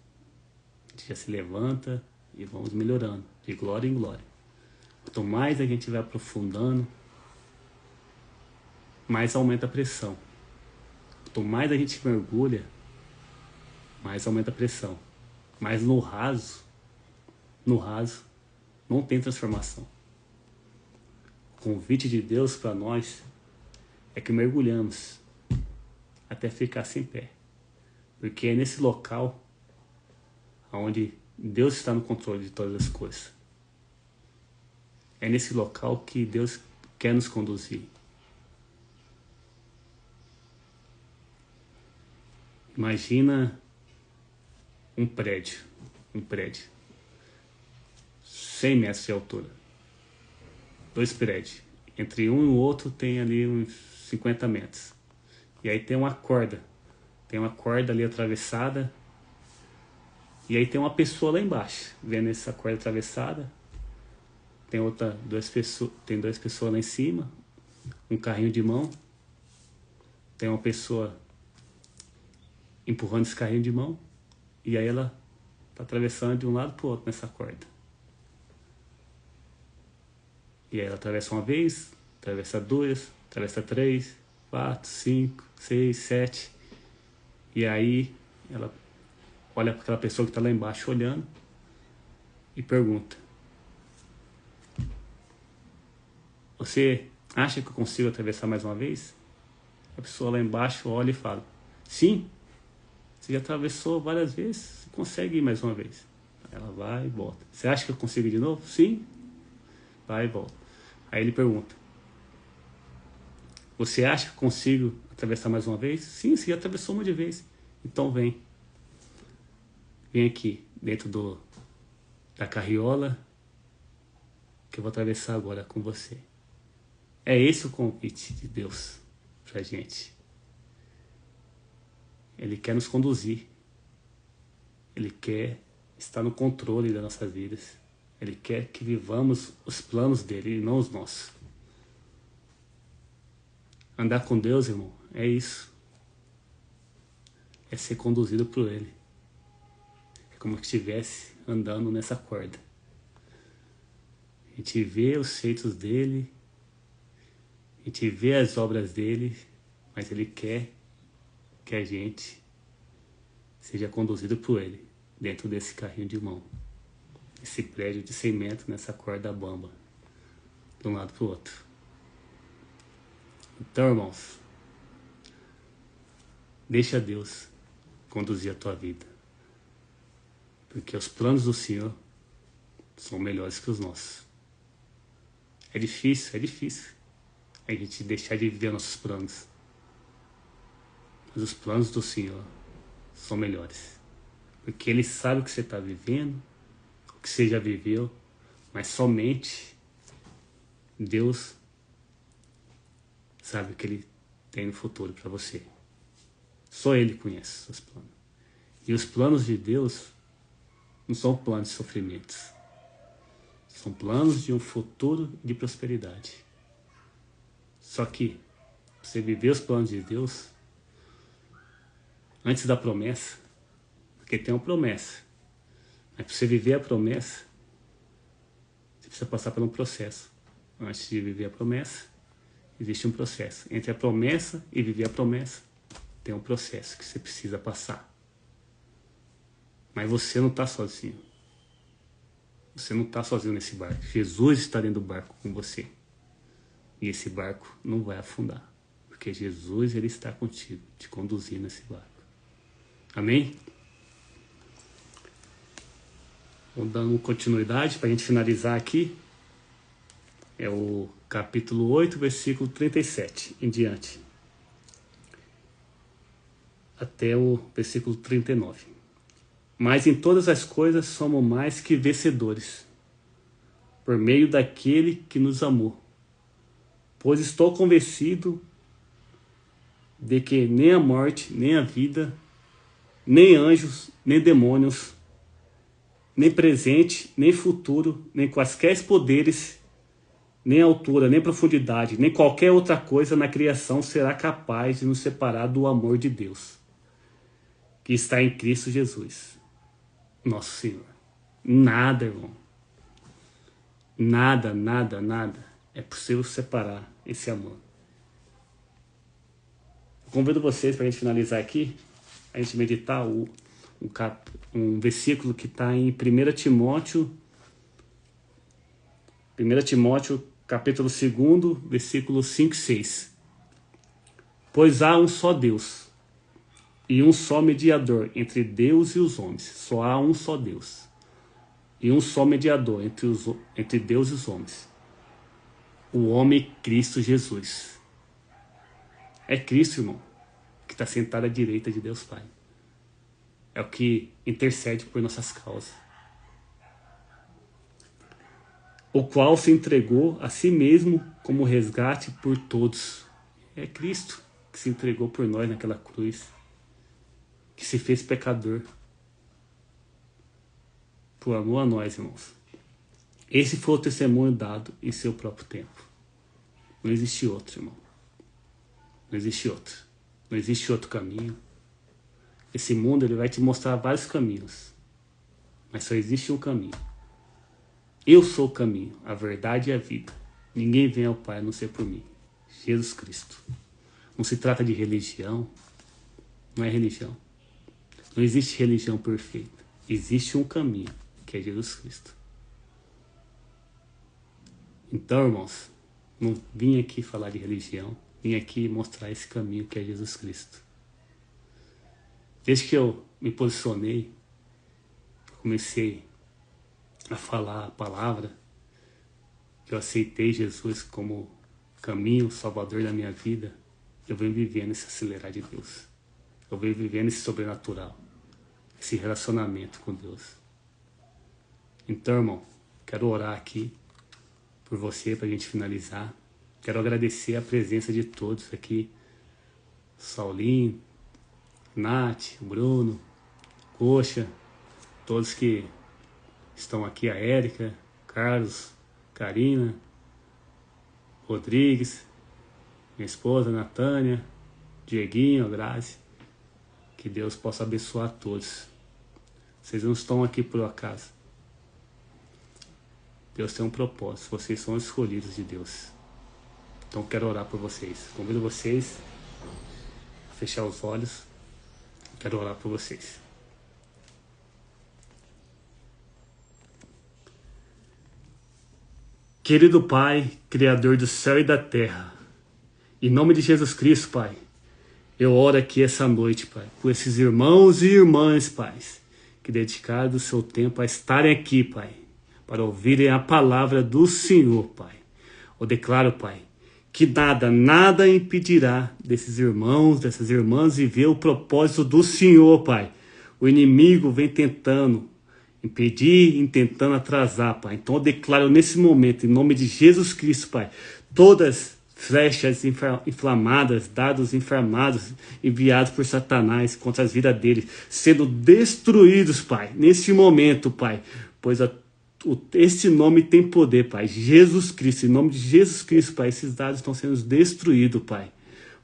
A gente já se levanta e vamos melhorando, de glória em glória. Quanto mais a gente vai aprofundando, mais aumenta a pressão. Quanto mais a gente mergulha, mais aumenta a pressão. Mas no raso, não tem transformação. O convite de Deus para nós é que mergulhamos até ficar sem pé. Porque é nesse local onde Deus está no controle de todas as coisas. É nesse local que Deus quer nos conduzir. Imagina um prédio, 100 metros de altura, 2 prédios, entre um e o outro tem ali uns 50 metros, e aí tem uma corda ali atravessada, E aí tem uma pessoa lá embaixo, vendo essa corda atravessada. Tem duas pessoas lá em cima, um carrinho de mão. Tem uma pessoa empurrando esse carrinho de mão. E aí ela tá atravessando de um lado pro outro nessa corda. E aí ela atravessa uma vez, atravessa duas, atravessa 3, 4, 5, 6, 7. E aí ela olha para aquela pessoa que está lá embaixo olhando e pergunta: você acha que eu consigo atravessar mais uma vez? A pessoa lá embaixo olha e fala: sim, você já atravessou várias vezes, você consegue ir mais uma vez. Ela vai e volta. Você acha que eu consigo de novo? Sim. Vai e volta. Aí ele pergunta: você acha que eu consigo atravessar mais uma vez? Sim, você já atravessou uma de vez. Então vem. Vem aqui, dentro da carriola, que eu vou atravessar agora com você. É esse o convite de Deus pra gente. Ele quer nos conduzir. Ele quer estar no controle das nossas vidas. Ele quer que vivamos os planos dele e não os nossos. Andar com Deus, irmão, é isso. É ser conduzido por Ele. É como se estivesse andando nessa corda. A gente vê os feitos dele, a gente vê as obras dele, mas Ele quer que a gente seja conduzido por Ele, dentro desse carrinho de mão. Esse prédio de 100 metros nessa corda bamba, de um lado para o outro. Então, irmãos, deixa Deus conduzir a tua vida. Porque os planos do Senhor são melhores que os nossos. É difícil a gente deixar de viver nossos planos. Mas os planos do Senhor são melhores. Porque Ele sabe o que você está vivendo, o que você já viveu, mas somente Deus sabe o que Ele tem no futuro para você. Só Ele conhece os seus planos. E os planos de Deus não são planos de sofrimentos. São planos de um futuro de prosperidade. Só que você viver os planos de Deus antes da promessa, porque tem uma promessa. Mas para você viver a promessa, você precisa passar por um processo. Antes de viver a promessa, existe um processo. Entre a promessa e viver a promessa, tem um processo que você precisa passar. Mas você não está sozinho. Você não está sozinho nesse barco. Jesus está dentro do barco com você. E esse barco não vai afundar. Porque Jesus, Ele está contigo, te conduzindo nesse barco. Amém? Vou dando continuidade para a gente finalizar aqui. É o capítulo 8, versículo 37 em diante. Até o versículo 39. Mas em todas as coisas somos mais que vencedores, por meio daquele que nos amou. Pois estou convencido de que nem a morte, nem a vida, nem anjos, nem demônios, nem presente, nem futuro, nem quaisquer poderes, nem altura, nem profundidade, nem qualquer outra coisa na criação será capaz de nos separar do amor de Deus, que está em Cristo Jesus, nosso Senhor. Nada, irmão. Nada é possível separar esse amor. Eu convido vocês para a gente finalizar aqui, a gente meditar um versículo que está em 1 Timóteo capítulo 2, versículo 5 e 6. Pois há um só Deus e um só mediador entre Deus e os homens. Só há um só Deus e um só mediador entre Deus e os homens. O homem Cristo Jesus. É Cristo, irmão, que está sentado à direita de Deus Pai. É o que intercede por nossas causas. O qual se entregou a si mesmo como resgate por todos. É Cristo que se entregou por nós naquela cruz, que se fez pecador, por amor a nós, irmãos. Esse foi o testemunho dado em seu próprio tempo. Não existe outro, irmão. Não existe outro. Não existe outro caminho. Esse mundo ele vai te mostrar vários caminhos. Mas só existe um caminho. Eu sou o caminho, a verdade e a vida. Ninguém vem ao Pai a não ser por mim. Jesus Cristo. Não se trata de religião. Não é religião. Não existe religião perfeita. Existe um caminho, que é Jesus Cristo. Então, irmãos, não vim aqui falar de religião. Vim aqui mostrar esse caminho que é Jesus Cristo. Desde que eu me posicionei, comecei a falar a palavra, que eu aceitei Jesus como caminho, salvador da minha vida, eu venho vivendo esse acelerar de Deus. Eu venho vivendo esse sobrenatural, esse relacionamento com Deus. Então, irmão, quero orar aqui por você, para a gente finalizar. Quero agradecer a presença de todos aqui. Saulinho, Nath, Bruno, Coxa, todos que estão aqui, a Érica, Carlos, Karina, Rodrigues, minha esposa, Natânia, Dieguinho, Grazi. Que Deus possa abençoar a todos. Vocês não estão aqui por acaso. Deus tem um propósito. Vocês são os escolhidos de Deus. Então quero orar por vocês. Convido vocês a fechar os olhos. Quero orar por vocês. Querido Pai, Criador do céu e da terra, em nome de Jesus Cristo, Pai, eu oro aqui essa noite, Pai, por esses irmãos e irmãs, Pai, que dedicaram o seu tempo a estarem aqui, Pai, para ouvirem a palavra do Senhor, Pai. Eu declaro, Pai, que nada impedirá desses irmãos, dessas irmãs viver o propósito do Senhor, Pai. O inimigo vem tentando impedir, tentando atrasar, Pai. Então eu declaro nesse momento, em nome de Jesus Cristo, Pai, todas flechas inflamadas, dados inflamados, enviados por Satanás contra as vidas deles, sendo destruídos, Pai, nesse momento, Pai, pois este nome tem poder, Pai, Jesus Cristo, em nome de Jesus Cristo, Pai, esses dados estão sendo destruídos, Pai,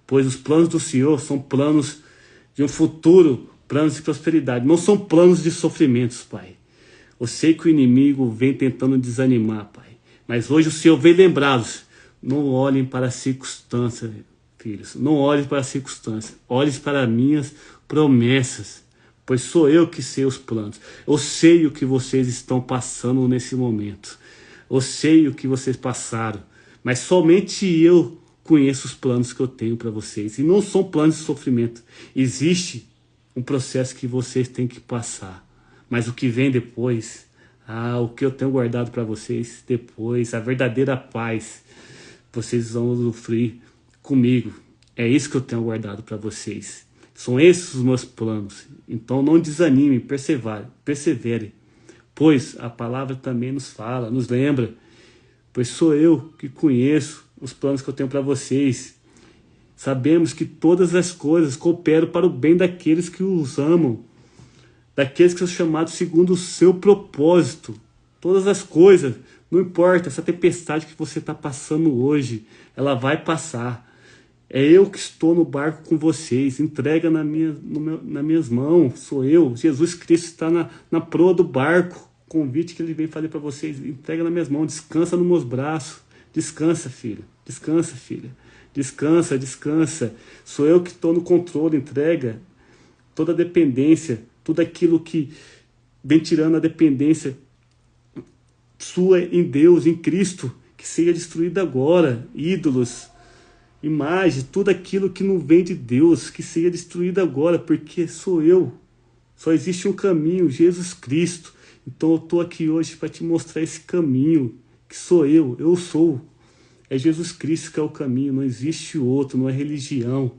pois os planos do Senhor são planos de um futuro, planos de prosperidade, não são planos de sofrimentos, Pai. Eu sei que o inimigo vem tentando desanimar, Pai, mas hoje o Senhor vem lembrá-los. Não olhem para as circunstâncias, filhos. Não olhem para as circunstâncias. Olhem para as minhas promessas. Pois sou eu que sei os planos. Eu sei o que vocês estão passando nesse momento. Eu sei o que vocês passaram. Mas somente eu conheço os planos que eu tenho para vocês. E não são planos de sofrimento. Existe um processo que vocês têm que passar. Mas o que vem depois, o que eu tenho guardado para vocês depois, a verdadeira paz, vocês vão usufruir comigo. É isso que eu tenho guardado para vocês. São esses os meus planos. Então não desanime, persevere. Pois a palavra também nos fala, nos lembra. Pois sou eu que conheço os planos que eu tenho para vocês. Sabemos que todas as coisas cooperam para o bem daqueles que os amam. Daqueles que são chamados segundo o seu propósito. Todas as coisas. Não importa, essa tempestade que você está passando hoje, ela vai passar. É eu que estou no barco com vocês. Entrega nas minhas mãos. Sou eu. Jesus Cristo está na proa do barco. O convite que ele vem fazer para vocês. Entrega nas minhas mãos. Descansa nos meus braços. Descansa, filho. Descansa, filha. Descansa, descansa. Sou eu que estou no controle. Entrega toda a dependência. Tudo aquilo que vem tirando a dependência sua em Deus, em Cristo, que seja destruído agora. Ídolos, imagem, tudo aquilo que não vem de Deus, que seja destruído agora, porque sou eu. Só existe um caminho, Jesus Cristo. Então eu estou aqui hoje para te mostrar esse caminho, que sou eu sou. É Jesus Cristo que é o caminho, não existe outro, não é religião,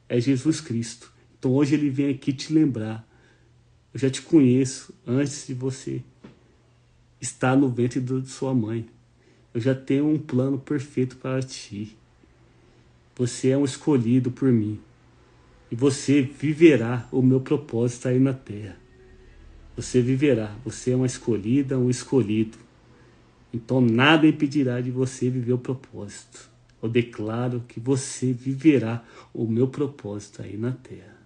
é Jesus Cristo. Então hoje ele vem aqui te lembrar. Eu já te conheço antes de você estar no ventre de sua mãe. Eu já tenho um plano perfeito para ti. Você é um escolhido por mim. E você viverá o meu propósito aí na terra. Você viverá. Você é uma escolhida, um escolhido. Então nada impedirá de você viver o propósito. Eu declaro que você viverá o meu propósito aí na terra.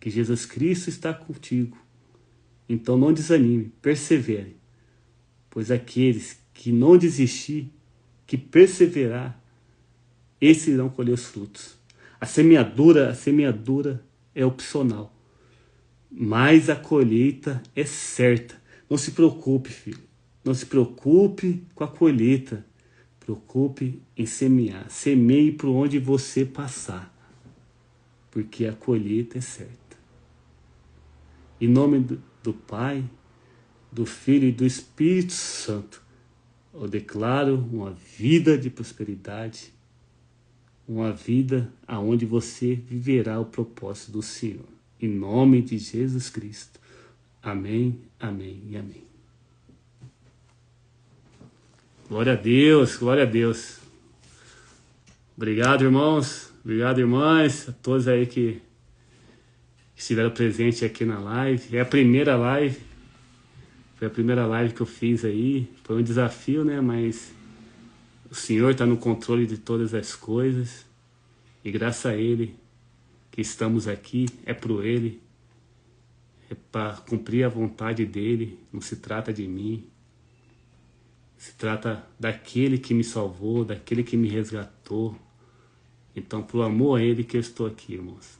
Que Jesus Cristo está contigo. Então não desanime, persevere. Pois aqueles que não desistir, que perseverar, esses irão colher os frutos. A semeadura é opcional. Mas a colheita é certa. Não se preocupe, filho. Não se preocupe com a colheita. Preocupe em semear. Semeie por onde você passar. Porque a colheita é certa. Em nome do Pai, do Filho e do Espírito Santo, eu declaro uma vida de prosperidade, uma vida aonde você viverá o propósito do Senhor. Em nome de Jesus Cristo. Amém, amém e amém. Glória a Deus, glória a Deus. Obrigado, irmãos. Obrigado, irmãs. A todos aí que estiveram presentes aqui na live. É a primeira live. Foi a primeira live que eu fiz aí. Foi um desafio, né? Mas o Senhor está no controle de todas as coisas. E graças a Ele que estamos aqui, é por Ele. É para cumprir a vontade dEle. Não se trata de mim. Se trata daquele que me salvou, daquele que me resgatou. Então, por amor a Ele que eu estou aqui, irmãos.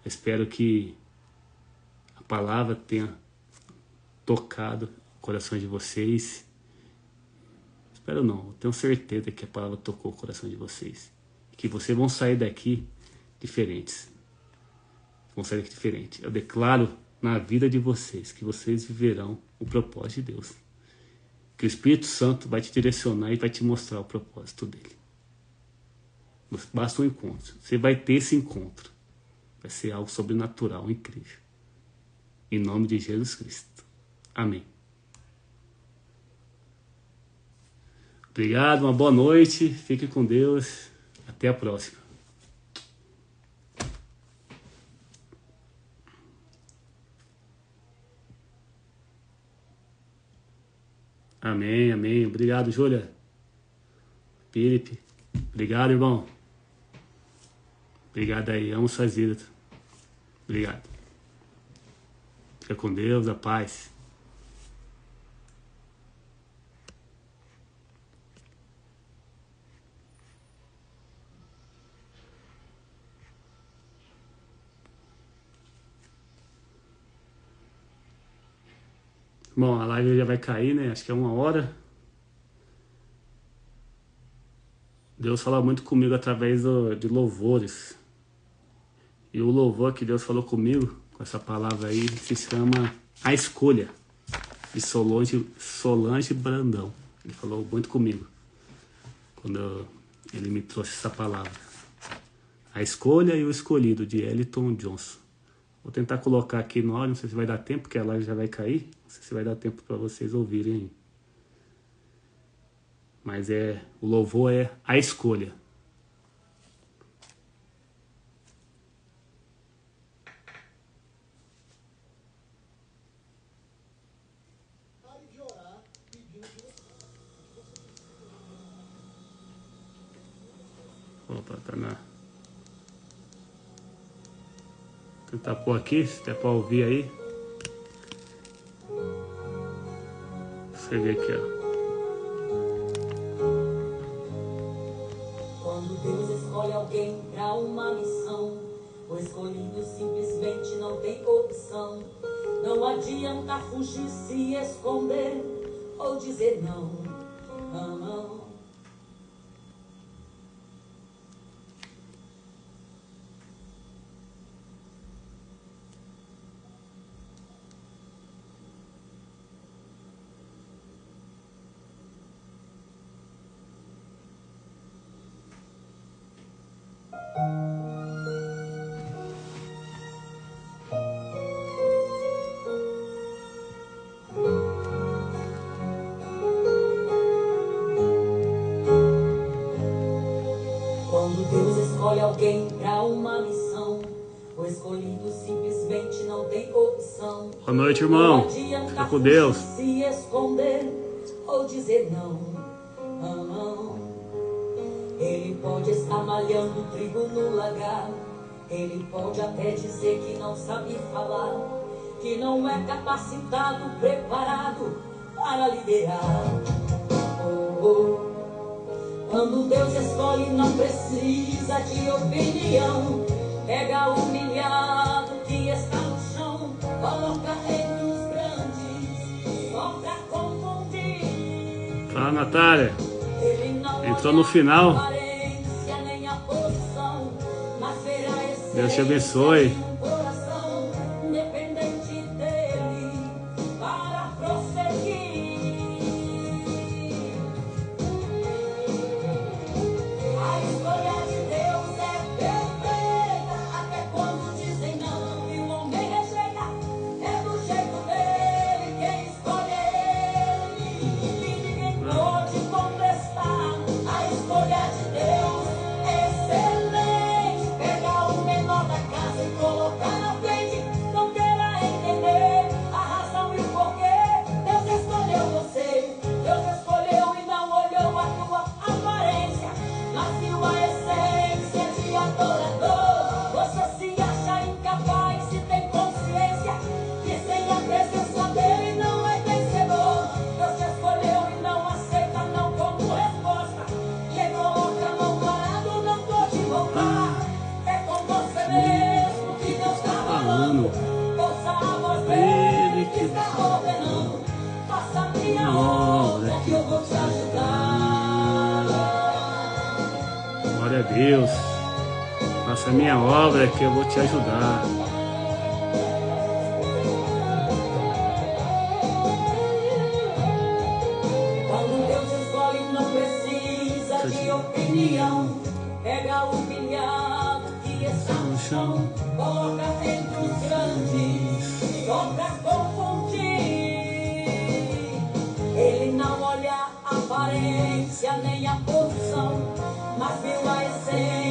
Espero que a palavra tenha tocado o coração de vocês. Espero não, eu tenho certeza que a palavra tocou o coração de vocês. E que vocês vão sair daqui diferentes. Vão sair daqui diferentes. Eu declaro na vida de vocês que vocês viverão o propósito de Deus. Que o Espírito Santo vai te direcionar e vai te mostrar o propósito dele. Basta um encontro. Você vai ter esse encontro. Vai ser algo sobrenatural, incrível. Em nome de Jesus Cristo. Amém. Obrigado, uma boa noite. Fique com Deus. Até a próxima. Amém, amém. Obrigado, Júlia. Felipe. Obrigado, irmão. Obrigado aí. Amo suas vidas. Obrigado. Fica com Deus, a paz. Bom, a live já vai cair, né? Acho que é 1 hora. Deus fala muito comigo através de louvores. E o louvor que Deus falou comigo, com essa palavra aí, se chama A Escolha, de Solange Brandão. Ele falou muito comigo, quando ele me trouxe essa palavra. A Escolha e o Escolhido, de Elton Johnson. Vou tentar colocar aqui no áudio, não sei se vai dar tempo, porque a live já vai cair. Não sei se vai dar tempo para vocês ouvirem. Mas o louvor é A Escolha. Opa, tá na... Vou tentar pôr aqui, se der pra ouvir aí. Você vê aqui, ó. Quando Deus escolhe alguém pra uma missão, o escolhido simplesmente não tem opção. Não adianta fugir, se esconder ou dizer não, não, não. Quando Deus escolhe alguém pra uma missão, O escolhido simplesmente não tem opção. Boa noite, irmão. Não adianta Fica com Deus. se esconder ou dizer não. Ele pode estar malhando trigo no lagar. Ele pode até dizer que não sabe falar, que não é capacitado, preparado para liderar. Quando Deus escolhe, não precisa de opinião. Pega o humilhado que está no chão, coloca entre os grandes, só pra confundir. Fala, Natália. Ele não Entrou no final. aparência nem a posição, mas verá a essência. Deus te abençoe. em um coração dependente dele para prosseguir. A escolha de Deus é perfeita, até quando dizem não e o homem rejeita. É do jeito dele, quem escolhe ele, e ninguém pode contestar. A escolha de Deus é excelente. Pegar o menor da casa e colocar na frente, não queira entender a razão e o porquê. Deus escolheu você, Deus escolheu e não olhou a tua aparência, mas viu a essência de adorador. Você se acha incapaz e tem consciência que sem a presença dele não é vencedor. Deus te escolheu e não aceita não como resposta. Quem coloca a mão parado não pode voltar. É com você mesmo que Deus está falando. Ouça a voz dele que está ordenando. Faça a minha obra que eu vou te ajudar. Glória a Deus. Faça a minha obra que eu vou te ajudar. Quando Deus escolhe, não precisa de opinião. Pega o humilhado que está no chão, coloca entre os grandes, só pra confundir. Ele não olha a aparência nem a posição, mas viu a essência